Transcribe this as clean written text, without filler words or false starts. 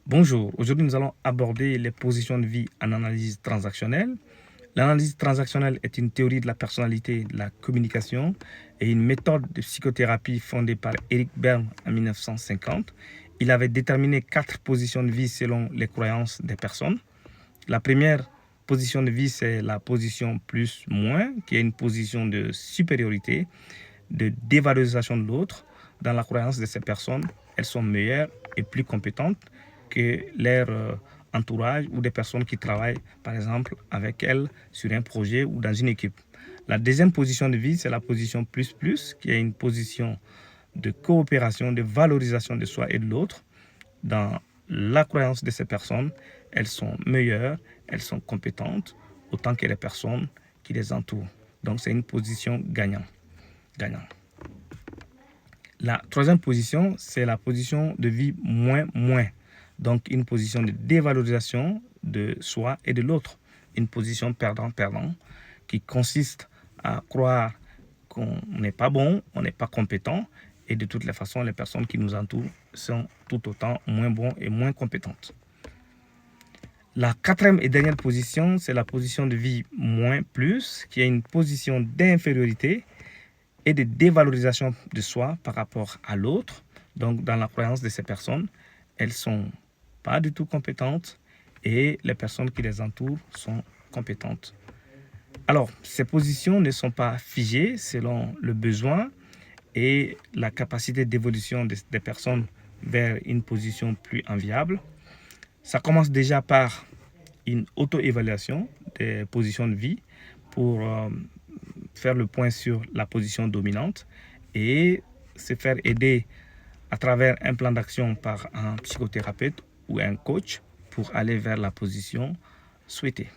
Bonjour, aujourd'hui nous allons aborder les positions de vie en analyse transactionnelle. L'analyse transactionnelle est une théorie de la personnalité et de la communication et une méthode de psychothérapie fondée par Eric Berne en 1950. Il avait déterminé 4 positions de vie selon les croyances des personnes. La première position de vie, c'est la position plus-moins, qui est une position de supériorité, de dévalorisation de l'autre. Dans la croyance de ces personnes, elles sont meilleures et plus compétentes que leur entourage ou des personnes qui travaillent, par exemple, avec elles sur un projet ou dans une équipe. La deuxième position de vie, c'est la position plus-plus, qui est une position de coopération, de valorisation de soi et de l'autre. Dans la croyance de ces personnes, elles sont meilleures, elles sont compétentes, autant que les personnes qui les entourent. Donc, c'est une position gagnant. La troisième position, c'est la position de vie moins. Donc, une position de dévalorisation de soi et de l'autre. Une position perdant-perdant qui consiste à croire qu'on n'est pas bon, on n'est pas compétent et de toutes les façons, les personnes qui nous entourent sont tout autant moins bons et moins compétentes. La quatrième et dernière position, c'est la position de vie moins plus, qui est une position d'infériorité et de dévalorisation de soi par rapport à l'autre. Donc, dans la croyance de ces personnes, elles ne sont pas du tout compétentes et les personnes qui les entourent sont compétentes. Alors, ces positions ne sont pas figées selon le besoin et la capacité d'évolution des personnes vers une position plus enviable. Ça commence déjà par une auto-évaluation des positions de vie pour faire le point sur la position dominante et se faire aider à travers un plan d'action par un psychothérapeute ou un coach pour aller vers la position souhaitée.